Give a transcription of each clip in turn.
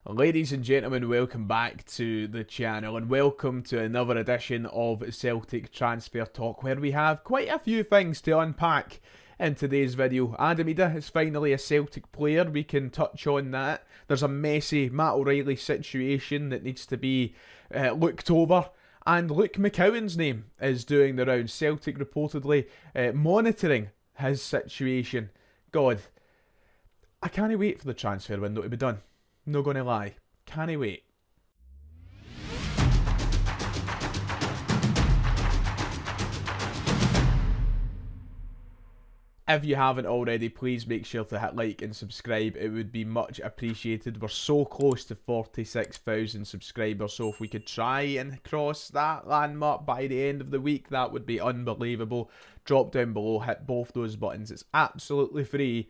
Ladies and gentlemen, welcome back to the channel and welcome to another edition of Celtic Transfer Talk, where we have quite a few things to unpack in today's video. Adai is finally a Celtic player, we can touch on that. There's a messy Matt O'Reilly situation that needs to be looked over. And Luke McCowan's name is doing the rounds. Celtic reportedly monitoring his situation. God, I can't wait for the transfer window to be done. Not gonna lie, can't wait. If you haven't already, please make sure to hit like and subscribe. It would be much appreciated. We're so close to 46,000 subscribers, so if we could try and cross that landmark by the end of the week, that would be unbelievable. Drop down below, hit both those buttons. It's absolutely free.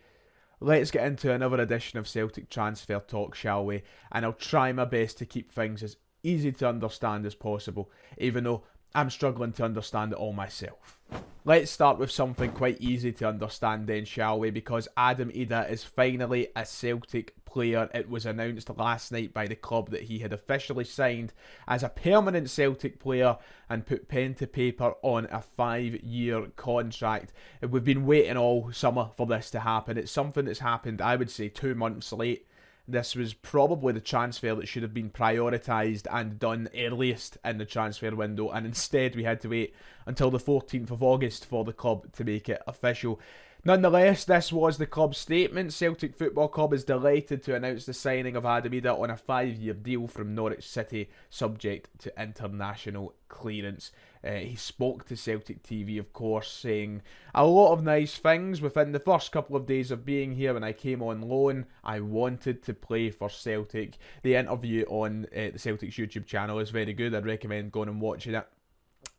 Let's get into another edition of Celtic Transfer Talk, shall we? And I'll try my best to keep things as easy to understand as possible, even though I'm struggling to understand it all myself. Let's start with something quite easy to understand then, shall we? Because Adai is finally a Celtic player. It was announced last night by the club that he had officially signed as a permanent Celtic player and put pen to paper on a 5-year contract. We've been waiting all summer for this to happen. It's something that's happened, I would say, 2 months late. This was probably the transfer that should have been prioritised and done earliest in the transfer window, and instead we had to wait until the 14th of August for the club to make it official. Nonetheless, this was the club's statement. Celtic Football Club is delighted to announce the signing of Adai on a 5-year deal from Norwich City, subject to international clearance. He spoke to Celtic TV, of course, saying a lot of nice things. Within the first couple of days of being here, when I came on loan, I wanted to play for Celtic. The interview on the Celtic's YouTube channel is very good. I'd recommend going and watching it.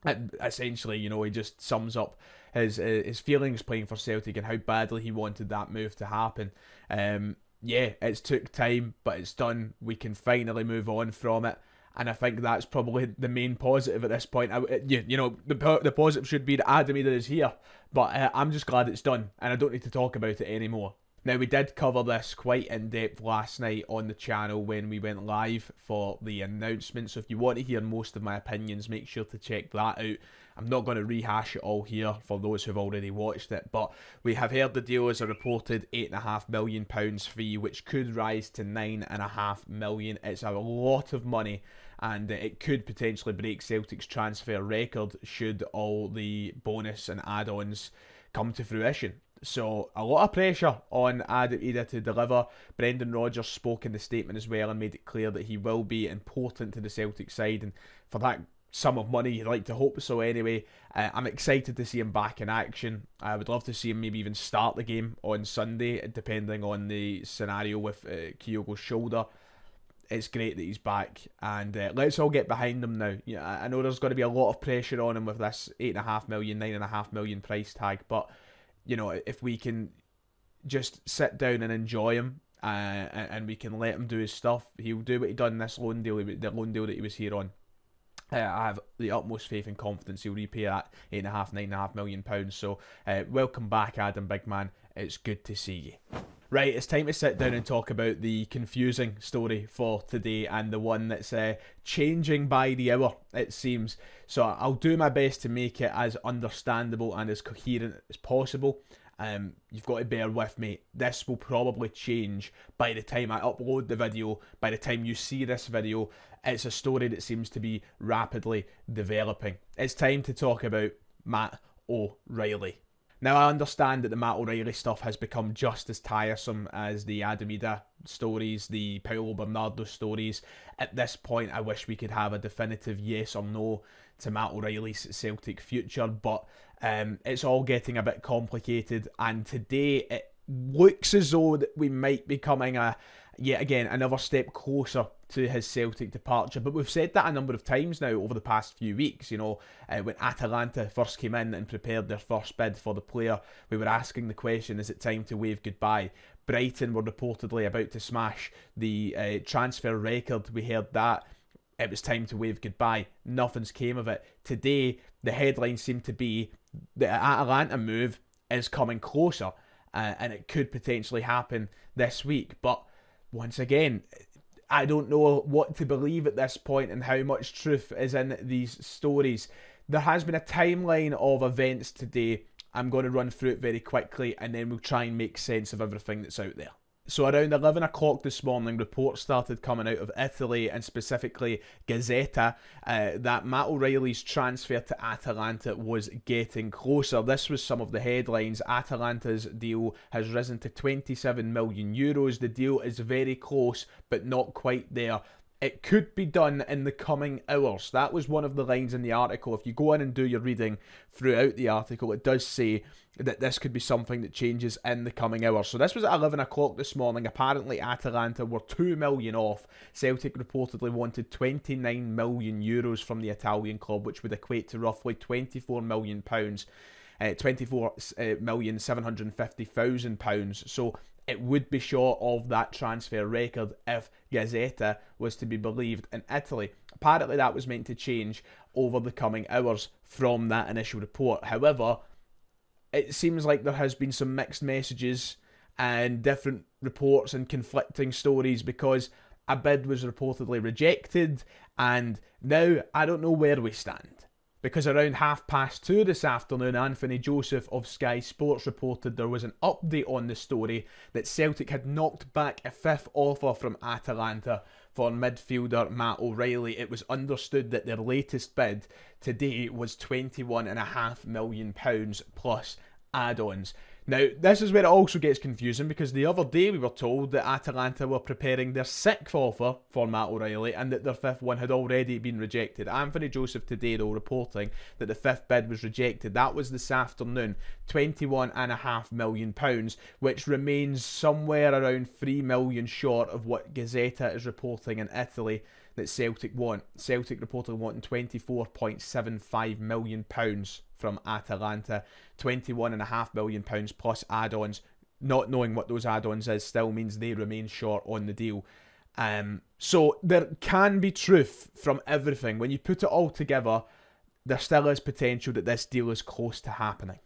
And essentially, you know, he just sums up his feelings playing for Celtic and how badly he wanted that move to happen. Yeah, it's took time, but it's done. We can finally move on from it. And I think that's probably the main positive at this point. You know, the positive should be that Adai is here. But I'm just glad it's done. And I don't need to talk about it anymore. Now, we did cover this quite in depth last night on the channel when we went live for the announcement. So if you want to hear most of my opinions, make sure to check that out. I'm not going to rehash it all here for those who've already watched it. But we have heard the deal is a reported £8.5 million fee, which could rise to £9.5 million. It's a lot of money. And it could potentially break Celtic's transfer record should all the bonus and add-ons come to fruition. So a lot of pressure on Adai to deliver. Brendan Rodgers spoke in the statement as well and made it clear that he will be important to the Celtic side, and for that sum of money you'd like to hope so anyway. I'm excited to see him back in action. I would love to see him maybe even start the game on Sunday, depending on the scenario with Kyogo's shoulder. It's great that he's back, and let's all get behind him now. Yeah, I know there's going to be a lot of pressure on him with this £8.5 million, £9.5 million price tag, but you know, if we can just sit down and enjoy him, and we can let him do his stuff, he'll do what he done in this loan deal, the loan deal that he was here on. I have the utmost faith and confidence he'll repay that £9.5 million. So welcome back, Adam, big man. It's good to see you. Right, it's time to sit down and talk about the confusing story for today, and the one that's changing by the hour, it seems. So I'll do my best to make it as understandable and as coherent as possible. You've got to bear with me. This will probably change by the time I upload the video, by the time you see this video. It's a story that seems to be rapidly developing. It's time to talk about Matt O'Reilly. Now, I understand that the Matt O'Reilly stuff has become just as tiresome as the Adai stories, the Paulo Bernardo stories. At this point, I wish we could have a definitive yes or no to Matt O'Reilly's Celtic future, but it's all getting a bit complicated, and today it looks as though that we might be coming yet again another step closer to his Celtic departure. But we've said that a number of times now over the past few weeks. You know, when Atalanta first came in and prepared their first bid for the player, we were asking the question, is it time to wave goodbye? Brighton were reportedly about to smash the transfer record. We heard that. It was time to wave goodbye. Nothing's came of it. Today, the headlines seem to be the Atalanta move is coming closer, and it could potentially happen this week. But once again, I don't know what to believe at this point and how much truth is in these stories. There has been a timeline of events today. I'm going to run through it very quickly and then we'll try and make sense of everything that's out there. So around 11 o'clock this morning, reports started coming out of Italy and specifically Gazzetta that Matt O'Reilly's transfer to Atalanta was getting closer. This was some of the headlines. Atalanta's deal has risen to 27 million euros. The deal is very close, but not quite there. It could be done in the coming hours. That was one of the lines in the article. If you go in and do your reading throughout the article, it does say that this could be something that changes in the coming hours. So this was at 11 o'clock this morning. Apparently Atalanta were 2 million off. Celtic reportedly wanted 29 million euros from the Italian club, which would equate to roughly £24 million, £24,750,000. So it would be short of that transfer record if Gazzetta was to be believed in Italy. Apparently that was meant to change over the coming hours from that initial report. However, it seems like there has been some mixed messages and different reports and conflicting stories because a bid was reportedly rejected, and now I don't know where we stand. Because around 2:30 this afternoon, Anthony Joseph of Sky Sports reported there was an update on the story that Celtic had knocked back a fifth offer from Atalanta for midfielder Matt O'Reilly. It was understood that their latest bid today was £21.5 million plus add-ons. Now, this is where it also gets confusing because the other day we were told that Atalanta were preparing their sixth offer for Matt O'Reilly and that their fifth one had already been rejected. Anthony Joseph today, though, reporting that the fifth bid was rejected. That was this afternoon, £21.5 million, which remains somewhere around 3 million short of what Gazzetta is reporting in Italy that Celtic want. Celtic reportedly wanting £24.75 million from Atalanta, £21.5 million plus add-ons. Not knowing what those add-ons is still means they remain short on the deal. So there can be truth from everything. When you put it all together, there still is potential that this deal is close to happening.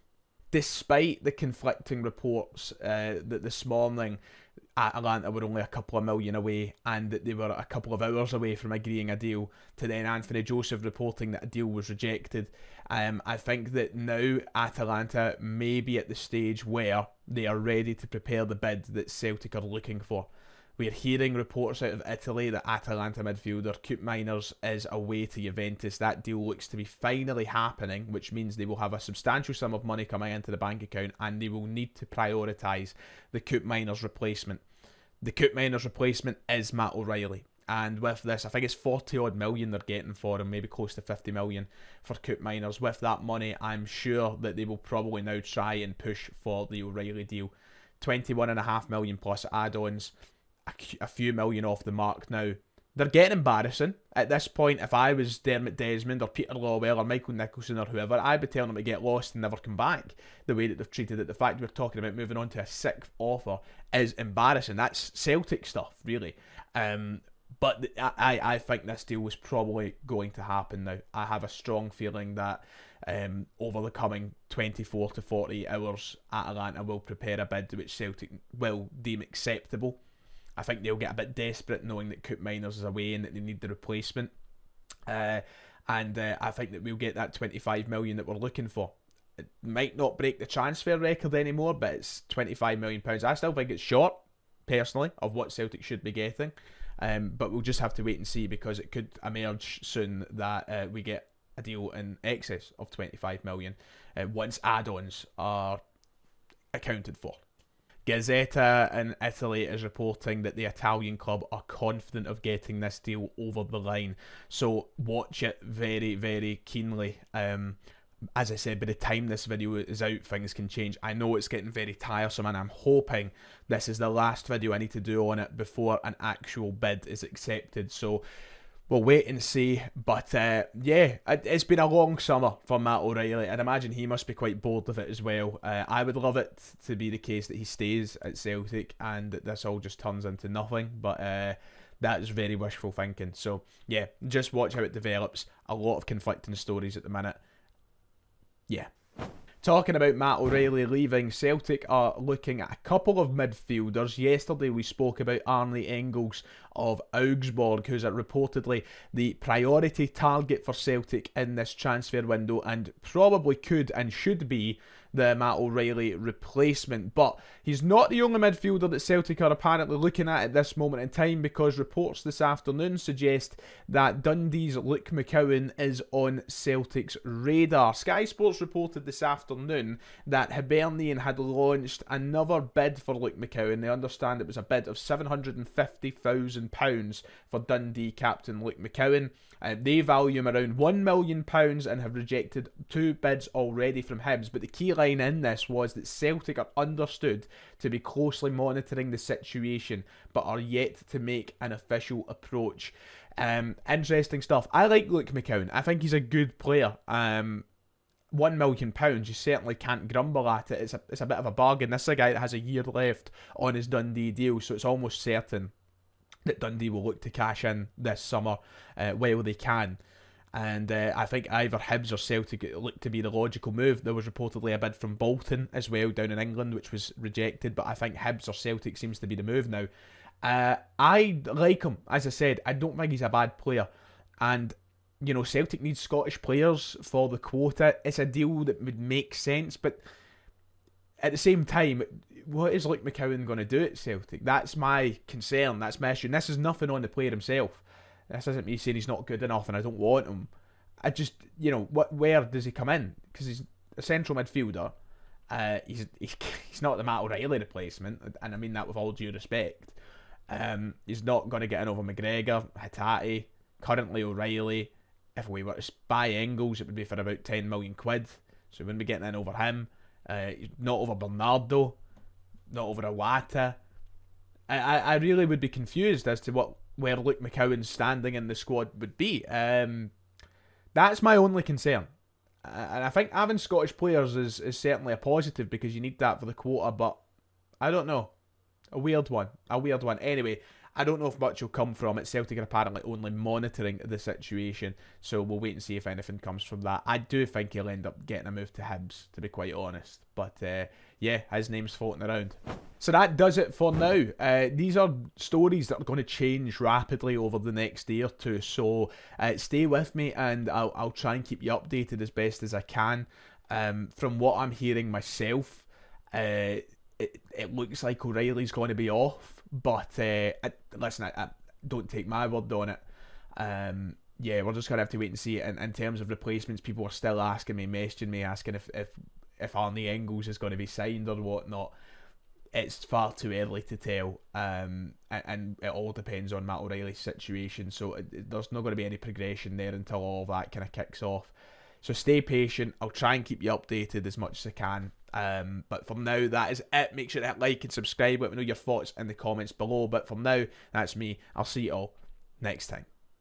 Despite the conflicting reports that this morning Atalanta were only a couple of million away and that they were a couple of hours away from agreeing a deal, to then Anthony Joseph reporting that a deal was rejected, I think that now Atalanta may be at the stage where they are ready to prepare the bid that Celtic are looking for. We're hearing reports out of Italy that Atalanta midfielder Koop Meiners is away to Juventus. That deal looks to be finally happening, which means they will have a substantial sum of money coming into the bank account and they will need to prioritise the Koop Meiners replacement. The Koop Meiners replacement is Matt O'Reilly. And with this, I think it's 40 odd million they're getting for him, maybe close to 50 million for Koop Meiners. With that money, I'm sure that they will probably now try and push for the O'Reilly deal. 21.5 million plus add-ons. A few million off the mark now. They're getting embarrassing. At this point, if I was Dermot Desmond or Peter Lawwell or Michael Nicholson or whoever, I'd be telling them to get lost and never come back. The way that they've treated it, the fact we're talking about moving on to a sixth offer is embarrassing. That's Celtic stuff, really. But I think this deal was probably going to happen now. I have a strong feeling that over the coming 24 to 48 hours, Atalanta will prepare a bid which Celtic will deem acceptable. I think they'll get a bit desperate knowing that Koop Meiners is away and that they need the replacement. I think that we'll get that 25 million that we're looking for. It might not break the transfer record anymore, but it's £25 million. I still think it's short, personally, of what Celtic should be getting. But we'll just have to wait and see because it could emerge soon that we get a deal in excess of 25 million once add-ons are accounted for. Gazzetta in Italy is reporting that the Italian club are confident of getting this deal over the line. So watch it very, very keenly. As I said, by the time this video is out, things can change. I know it's getting very tiresome and I'm hoping this is the last video I need to do on it before an actual bid is accepted. So we'll wait and see, but yeah, it's been a long summer for Matt O'Reilly. I'd imagine he must be quite bored of it as well. I would love it to be the case that he stays at Celtic and that this all just turns into nothing, but that is very wishful thinking. So yeah, just watch how it develops. A lot of conflicting stories at the minute. Yeah. Talking about Matt O'Reilly leaving, Celtic are looking at a couple of midfielders. Yesterday we spoke about Arne Engels of Augsburg, who's reportedly the priority target for Celtic in this transfer window and probably could and should be the Matt O'Reilly replacement. But he's not the only midfielder that Celtic are apparently looking at this moment in time, because reports this afternoon suggest that Dundee's Luke McCowan is on Celtic's radar. Sky Sports reported this afternoon that Hibernian had launched another bid for Luke McCowan. They understand it was a bid of £750,000 for Dundee captain Luke McCowan. They value him around £1 million and have rejected 2 bids already from Hibs. But the key line in this was that Celtic are understood to be closely monitoring the situation, but are yet to make an official approach. Interesting stuff. I like Luke McCowan. I think he's a good player. £1 million, you certainly can't grumble at it. It's a bit of a bargain. This is a guy that has a year left on his Dundee deal, so it's almost certain that Dundee will look to cash in this summer while they can. And I think either Hibs or Celtic look to be the logical move. There was reportedly a bid from Bolton as well down in England, which was rejected, but I think Hibs or Celtic seems to be the move now. I like him. As I said, I don't think he's a bad player. And, you know, Celtic needs Scottish players for the quota. It's a deal that would make sense, but at the same time, what is Luke McCowan going to do at Celtic? That's my concern. That's my issue. And this is nothing on the player himself. This isn't me saying he's not good enough and I don't want him. I just, you know, where does he come in? Because he's a central midfielder. He's not the Matt O'Reilly replacement, and I mean that with all due respect. He's not going to get in over McGregor, Hatate, currently O'Reilly. If we were to buy Engels, it would be for about £10 million, so we wouldn't be getting in over him. Not over Bernardo, not over Iwata. I really would be confused as to where Luke McCowan's standing in the squad would be. That's my only concern. And I think having Scottish players is certainly a positive, because you need that for the quota, but I don't know. A weird one. Anyway, I don't know if much will come from it. Celtic are apparently only monitoring the situation, so we'll wait and see if anything comes from that. I do think he'll end up getting a move to Hibs, to be quite honest. But yeah, his name's floating around. So that does it for now. These are stories that are going to change rapidly over the next day or two, so stay with me and I'll try and keep you updated as best as I can. From what I'm hearing myself, it looks like O'Reilly's going to be off, but listen, I don't take my word on it. Yeah, we're just going to have to wait and see. In terms of replacements, people are still asking me, messaging me, asking if Arne Engels is going to be signed or whatnot. It's far too early to tell, and it all depends on Matt O'Reilly's situation, so there's not going to be any progression there until all of that kind of kicks off. So stay patient. I'll try and keep you updated as much as I can. But for now, that is it. Make sure to hit like and subscribe. Let me know your thoughts in the comments below. But for now, that's me. I'll see you all next time.